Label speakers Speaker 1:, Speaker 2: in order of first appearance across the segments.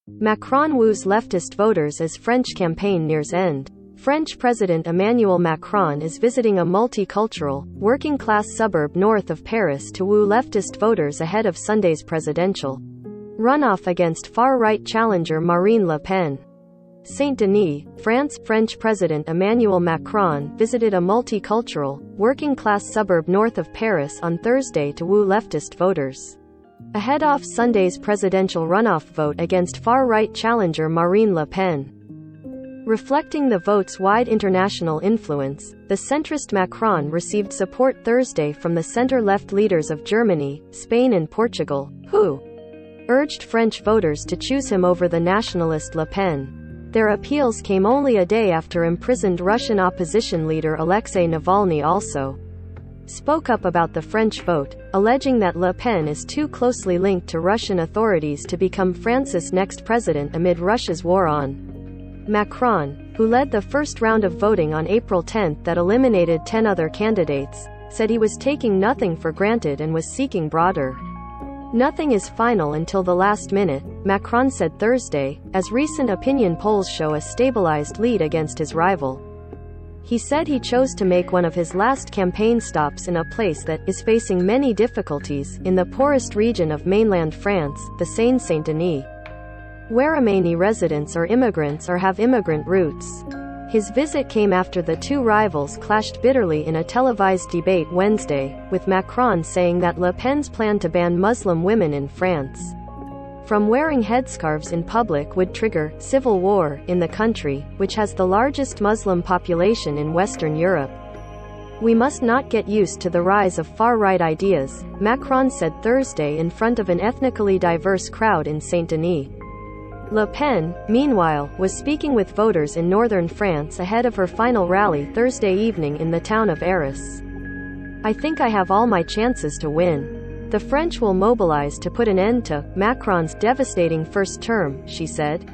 Speaker 1: Macron woos leftist voters as French campaign nears end. French President Emmanuel Macron is visiting a multicultural, working-class suburb north of Paris to woo leftist voters ahead of Sunday's presidential runoff against far-right challenger Marine Le Pen. Saint-Denis, France. French President Emmanuel Macron visited a multicultural, working-class suburb north of Paris on Thursday to woo leftist voters ahead of Sunday's presidential runoff vote against far-right challenger Marine Le Pen. Reflecting the vote's wide international influence, the centrist Macron received support Thursday from the center-left leaders of Germany, Spain and Portugal, who urged French voters to choose him over the nationalist Le Pen. Their appeals came only a day after imprisoned Russian opposition leader Alexei Navalny also spoke up about the French vote, alleging that Le Pen is too closely linked to Russian authorities to become France's next president amid Russia's war on Macron, who led the first round of voting on April 10 that eliminated 10 other candidates, said he was taking nothing for granted and was seeking broader. Nothing is final until the last minute, Macron said Thursday, as recent opinion polls show a stabilized lead against his rival. He said he chose to make one of his last campaign stops in a place that is facing many difficulties, in the poorest region of mainland France, the Seine-Saint-Denis, where Romani residents are immigrants or have immigrant roots. His visit came after the two rivals clashed bitterly in a televised debate Wednesday, with Macron saying that Le Pen's plan to ban Muslim women in France from wearing headscarves in public would trigger civil war in the country, which has the largest Muslim population in Western Europe. We must not get used to the rise of far-right ideas, Macron said Thursday in front of an ethnically diverse crowd in Saint-Denis. Le Pen, meanwhile, was speaking with voters in northern France ahead of her final rally Thursday evening in the town of Arras. "I think I have all my chances to win. The French will mobilize to put an end to Macron's devastating first term," she said.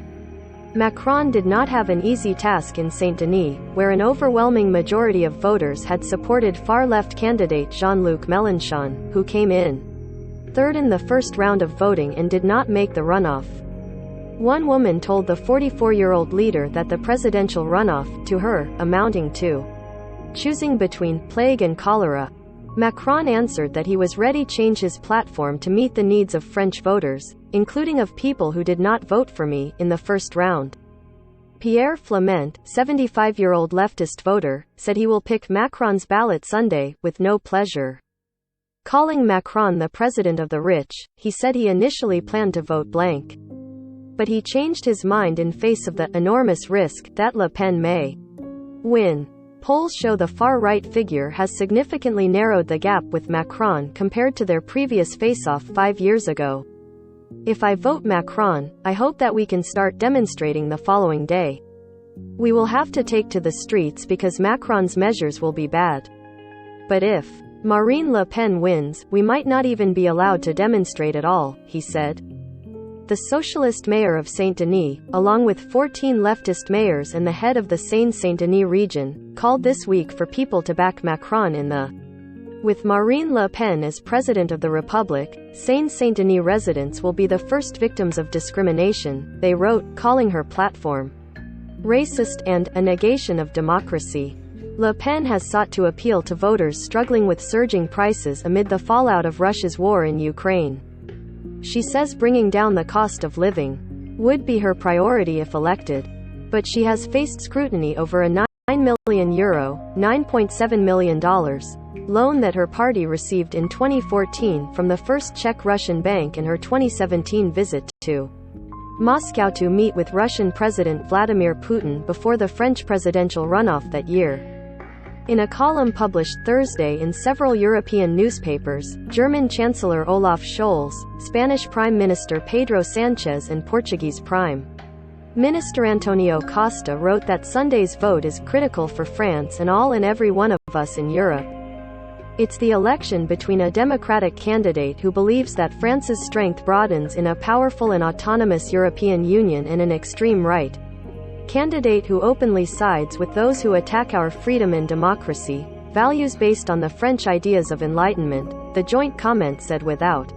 Speaker 1: Macron did not have an easy task in Saint-Denis, where an overwhelming majority of voters had supported far-left candidate Jean-Luc Mélenchon, who came in third in the first round of voting and did not make the runoff. One woman told the 44-year-old leader that the presidential runoff, to her, amounting to choosing between plague and cholera. Macron answered that he was ready to change his platform to meet the needs of French voters, including of people who did not vote for me in the first round. Pierre Flement, 75-year-old leftist voter, said he will pick Macron's ballot Sunday, with no pleasure. Calling Macron the president of the rich, he said he initially planned to vote blank. But he changed his mind in face of the enormous risk that Le Pen may win. Polls show the far-right figure has significantly narrowed the gap with Macron compared to their previous face-off 5 years ago. "If I vote Macron, I hope that we can start demonstrating the following day. We will have to take to the streets because Macron's measures will be bad. But if Marine Le Pen wins, we might not even be allowed to demonstrate at all," he said. The socialist mayor of Saint-Denis, along with 14 leftist mayors and the head of the Seine-Saint-Denis region, called this week for people to back Macron in the with Marine Le Pen as president of the Republic, Seine-Saint-Denis residents will be the first victims of discrimination, they wrote, calling her platform racist and a negation of democracy. Le Pen has sought to appeal to voters struggling with surging prices amid the fallout of Russia's war in Ukraine. She says bringing down the cost of living would be her priority if elected. But she has faced scrutiny over a €9 million $9.7 million loan that her party received in 2014 from the First Czech Russian Bank in her 2017 visit to Moscow to meet with Russian President Vladimir Putin before the French presidential runoff that year. In a column published Thursday in several European newspapers, German Chancellor Olaf Scholz, Spanish Prime Minister Pedro Sánchez and Portuguese Prime Minister Antonio Costa wrote that Sunday's vote is critical for France and all and every one of us in Europe. It's the election between a democratic candidate who believes that France's strength broadens in a powerful and autonomous European Union and an extreme right candidate who openly sides with those who attack our freedom and democracy, values based on the French ideas of enlightenment, the joint comment said without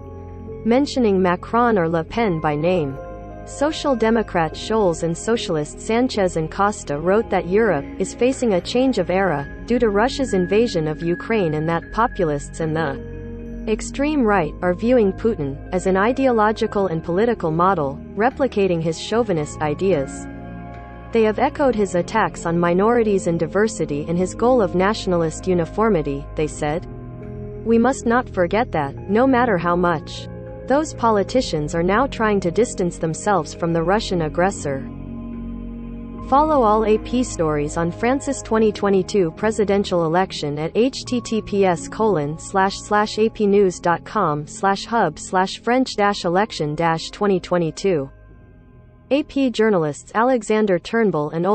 Speaker 1: mentioning Macron or Le Pen by name. Social Democrat Scholz and Socialist Sanchez and Costa wrote that Europe is facing a change of era due to Russia's invasion of Ukraine and that populists and the extreme right are viewing Putin as an ideological and political model, replicating his chauvinist ideas. They have echoed his attacks on minorities and diversity and his goal of nationalist uniformity, they said. We must not forget that, no matter how much those politicians are now trying to distance themselves from the Russian aggressor. Follow all AP stories on France's 2022 presidential election at https://apnews.com/hub/French-election-2022. AP journalists Alexander Turnbull and Ole